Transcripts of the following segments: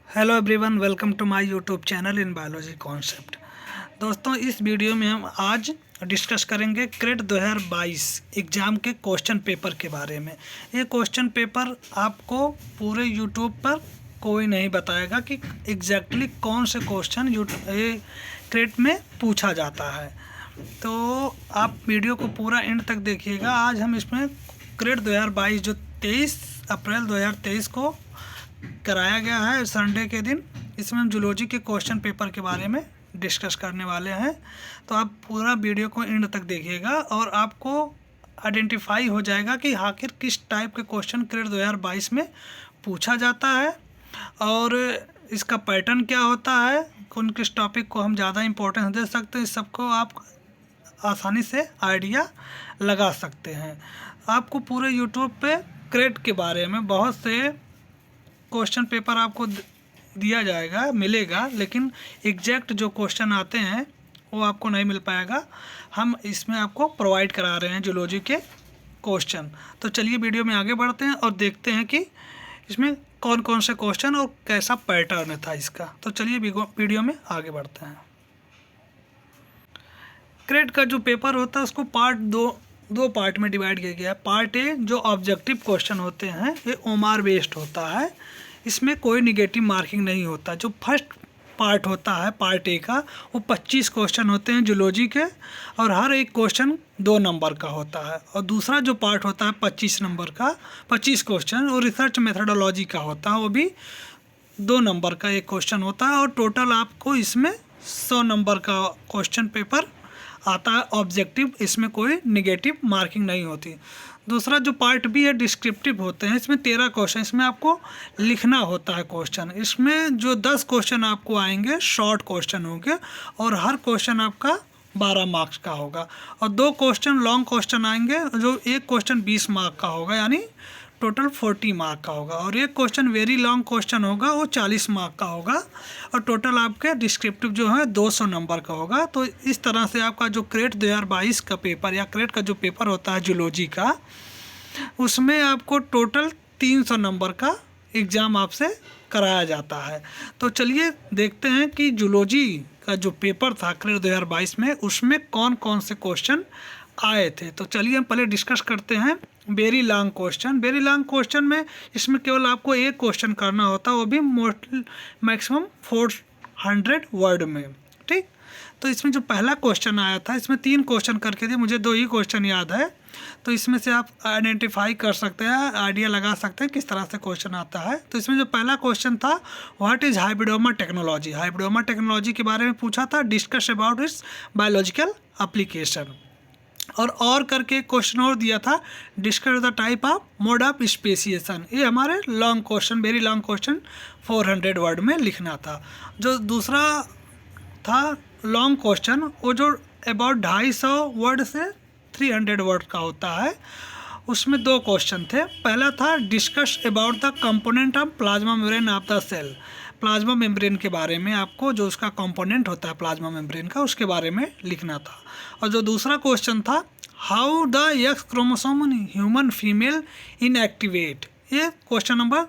Hello everyone, welcome to my YouTube channel in biology concept. दोस्तों, इस video में हम आज डिस्कस करेंगे क्रेट 2022 एग्ज़ाम के क्वेश्चन पेपर के बारे में। ये क्वेश्चन पेपर आपको पूरे यूट्यूब पर कोई नहीं बताएगा कि एग्जैक्टली कौन से क्वेश्चन ये क्रेट में पूछा जाता है। तो आप वीडियो को पूरा एंड तक देखिएगा। आज हम इसमें क्रेट 2022 जो 23 अप्रैल 2023 को कराया गया है संडे के दिन, इसमें हम जूलॉजी के क्वेश्चन पेपर के बारे में डिस्कस करने वाले हैं। तो आप पूरा वीडियो को एंड तक देखिएगा और आपको आइडेंटिफाई हो जाएगा कि आखिर किस टाइप के क्वेश्चन क्रेट 2022 में पूछा जाता है और इसका पैटर्न क्या होता है, कौन किस टॉपिक को हम ज़्यादा इम्पोर्टेंस दे सकते हैं। इस सबको आप आसानी से आइडिया लगा सकते हैं। आपको पूरे यूट्यूब पे क्रेट के बारे में बहुत से क्वेश्चन पेपर आपको दिया जाएगा, मिलेगा, लेकिन एग्जैक्ट जो क्वेश्चन आते हैं वो आपको नहीं मिल पाएगा। हम इसमें आपको प्रोवाइड करा रहे हैं जूलॉजी के क्वेश्चन। तो चलिए वीडियो में आगे बढ़ते हैं और देखते हैं कि इसमें कौन कौन से क्वेश्चन और कैसा पैटर्न था इसका। तो चलिए वीडियो में आगे बढ़ते हैं। क्रेट का जो पेपर होता है उसको दो पार्ट में डिवाइड किया गया है। पार्ट ए जो ऑब्जेक्टिव क्वेश्चन होते हैं, ये ओमार बेस्ड होता है, इसमें कोई निगेटिव मार्किंग नहीं होता। जो फर्स्ट पार्ट होता है पार्ट ए का, वो 25 क्वेश्चन होते हैं जूलॉजी के और हर एक क्वेश्चन 2 नंबर का होता है। और दूसरा जो पार्ट होता है 25 नंबर का, 25 क्वेश्चन और रिसर्च मेथडोलॉजी का होता है, वो भी 2 नंबर का एक क्वेश्चन होता है। और टोटल आपको इसमें 100 नंबर का क्वेश्चन पेपर आता है ऑब्जेक्टिव, इसमें कोई निगेटिव मार्किंग नहीं होती। दूसरा जो पार्ट बी है डिस्क्रिप्टिव होते हैं, इसमें 13 क्वेश्चन, इसमें आपको लिखना होता है क्वेश्चन। इसमें जो 10 क्वेश्चन आपको आएंगे शॉर्ट क्वेश्चन होंगे और हर क्वेश्चन आपका 12 मार्क्स का होगा और 2 क्वेश्चन लॉन्ग क्वेश्चन आएंगे जो एक क्वेश्चन 20 मार्क का होगा, यानी टोटल 40 मार्क का होगा। और एक क्वेश्चन वेरी लॉन्ग क्वेश्चन होगा, वो 40 मार्क का होगा और टोटल आपके डिस्क्रिप्टिव जो है 200 नंबर का होगा। तो इस तरह से आपका जो क्रेट 2022 का पेपर या क्रेट का जो पेपर होता है जूलॉजी का, उसमें आपको टोटल 300 नंबर का एग्ज़ाम आपसे कराया जाता है। तो चलिए देखते हैं कि जूलॉजी का जो पेपर था क्रेट 2022 में, उसमें कौन कौन से क्वेश्चन आए थे। तो चलिए हम पहले डिस्कस करते हैं very long question. Very long question में इसमें केवल आपको एक क्वेश्चन करना होता है, वो भी मैक्सिमम 400 वर्ड में, ठीक। तो इसमें जो पहला क्वेश्चन आया था, इसमें 3 क्वेश्चन करके थे, मुझे 2 ही क्वेश्चन याद है। तो इसमें से आप आइडेंटिफाई कर सकते हैं, आइडिया लगा सकते हैं किस तरह से क्वेश्चन आता है। तो इसमें जो पहला क्वेश्चन था, what is hybridoma technology. Hybridoma technology के बारे में पूछा था, discuss about it's biological application. और करके क्वेश्चन और दिया था, discuss the type of mode of speciation. ये हमारे long question, very long question 400 word में लिखना था। जो दूसरा था लॉन्ग क्वेश्चन, वो जो अबाउट 250 वर्ड से 300 वर्ड का होता है, उसमें 2 क्वेश्चन थे। पहला था discuss about the component of plasma membrane of the cell. Plasma membrane के बारे में आपको जो उसका कंपोनेंट होता है प्लाज्मा मेम्ब्रेन का, उसके बारे में लिखना था। और जो दूसरा क्वेश्चन था, how the x chromosome in human female inactivate. ये क्वेश्चन नंबर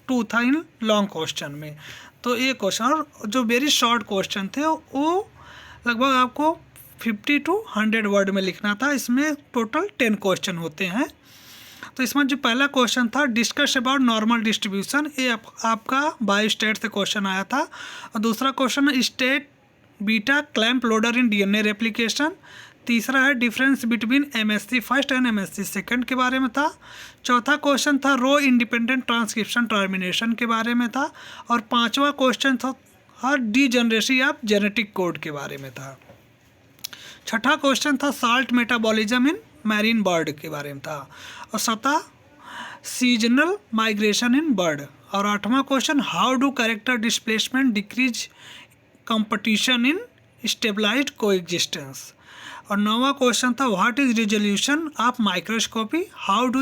2 था इन लॉन्ग क्वेश्चन में। तो ये क्वेश्चन, और जो वेरी शॉर्ट क्वेश्चन थे वो लगभग आपको 50 to 100 वर्ड में लिखना था। इसमें टोटल 10 क्वेश्चन होते हैं। तो इसमें जो पहला क्वेश्चन था, डिस्कस अबाउट नॉर्मल डिस्ट्रीब्यूशन, ये आपका बायोस्टेट से क्वेश्चन आया था। और दूसरा question state beta clamp loader in DNA replication. तीसरा है difference between MSc first and MSc second के बारे में था। चौथा क्वेश्चन था रो इंडिपेंडेंट ट्रांसक्रिप्शन टर्मिनेशन के बारे में था। और 5वां क्वेश्चन था डीजनरेसी ऑफ जेनेटिक कोड के बारे में था। छठा क्वेश्चन था salt metabolism in marine bird के बारे में था। और 7वां सीजनल माइग्रेशन इन बर्ड। और 8वां question how do character displacement decrease competition in stabilised coexistence. और 9वां क्वेश्चन था what is resolution of microscopy, how do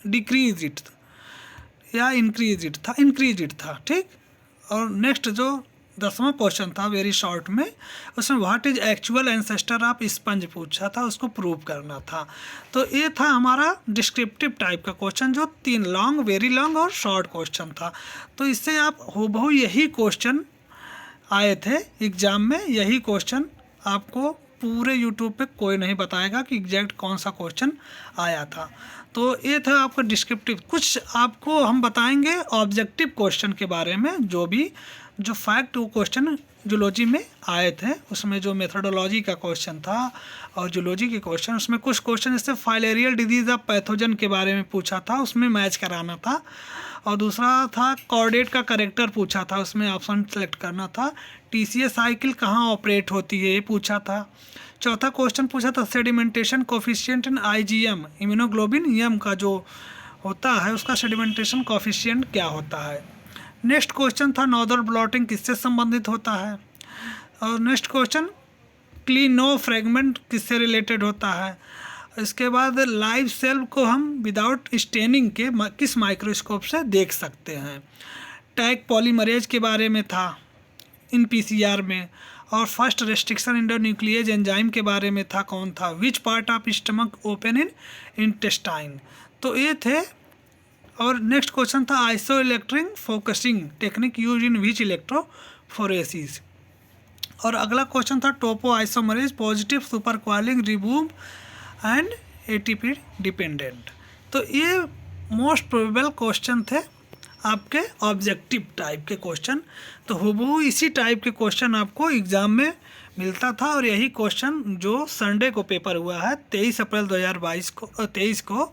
decrease it या इंक्रीज इट था, ठीक। और नेक्स्ट जो 10वां क्वेश्चन था वेरी शॉर्ट में, उसमें what is actual ancestor of sponge पूछा था, उसको प्रूव करना था। तो ये था हमारा डिस्क्रिप्टिव टाइप का क्वेश्चन, जो 3 लॉन्ग, वेरी लॉन्ग और शॉर्ट क्वेश्चन था। तो इससे आप हूबहू यही क्वेश्चन आए थे एग्ज़ाम में, यही क्वेश्चन आपको पूरे यूट्यूब पे कोई नहीं बताएगा कि एग्जैक्ट कौन सा क्वेश्चन आया था। तो ये था आपका डिस्क्रिप्टिव। कुछ आपको हम बताएंगे ऑब्जेक्टिव क्वेश्चन के बारे में, जो फैक्ट वो क्वेश्चन जूलॉजी में आए थे, उसमें जो मेथडोलॉजी का क्वेश्चन था और जूलॉजी के क्वेश्चन, उसमें कुछ क्वेश्चन जैसे फाइलेरियल डिजीज ऑफ पैथोजन के बारे में पूछा था, उसमें मैच कराना था। और दूसरा था कॉर्डेट का करेक्टर पूछा था, उसमें ऑप्शन सेलेक्ट करना था। टीसीए साइकिल कहाँ ऑपरेट होती है ये पूछा था। चौथा क्वेश्चन पूछा था सेडिमेंटेशन कोफिशिएंट इन आईजीएम, इम्यूनोग्लोबिन एम का जो होता है उसका सेडिमेंटेशन कोफिशिएंट क्या होता है। नेक्स्ट क्वेश्चन था नॉर्दर्न ब्लॉटिंग किससे संबंधित होता है। और नेक्स्ट क्वेश्चन क्लीनो फ्रेगमेंट किससे रिलेटेड होता है। इसके बाद लाइव सेल को हम विदाउट स्टेनिंग के किस माइक्रोस्कोप से देख सकते हैं। टैग पॉलीमरेज के बारे में था इन पीसीआर में। और फर्स्ट रेस्ट्रिक्शन इंडोन्यूक्लिएज एंजाइम के बारे में था, कौन था, which part of stomach open in intestine. तो ये थे। और नेक्स्ट क्वेश्चन था isoelectric focusing technique use in which electrophoresis. और अगला क्वेश्चन था topoisomerase positive super coiling remove and ATP dependent. तो ये मोस्ट प्रोबेबल क्वेश्चन थे आपके ऑब्जेक्टिव टाइप के क्वेश्चन। तो हूबहू इसी टाइप के क्वेश्चन आपको एग्ज़ाम में मिलता था। और यही क्वेश्चन जो संडे को पेपर हुआ है 23 अप्रैल 2023 को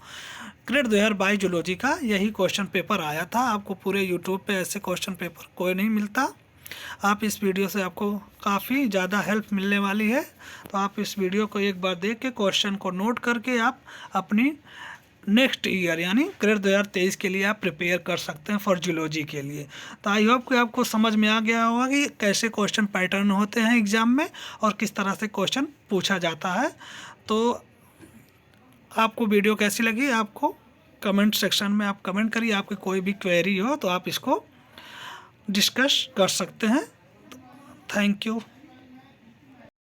ग्रेड 2022 जूलॉजी का यही क्वेश्चन पेपर आया था। आपको पूरे यूट्यूब पे ऐसे क्वेश्चन पेपर कोई नहीं मिलता। आप इस वीडियो से आपको काफ़ी ज़्यादा हेल्प मिलने वाली है। तो आप इस वीडियो को एक बार देख के क्वेश्चन को नोट करके आप अपनी नेक्स्ट ईयर यानी ग्रेड 2023 के लिए आप प्रिपेयर कर सकते हैं फॉर जूलॉजी के लिए। तो आई होप कि आपको समझ में आ गया होगा कि कैसे क्वेश्चन पैटर्न होते हैं एग्ज़ाम में और किस तरह से क्वेश्चन पूछा जाता है। तो आपको वीडियो कैसी लगी, आपको कमेंट सेक्शन में आप कमेंट करिए। आपकी कोई भी क्वेरी हो तो आप इसको डिस्कस कर सकते हैं। Thank you.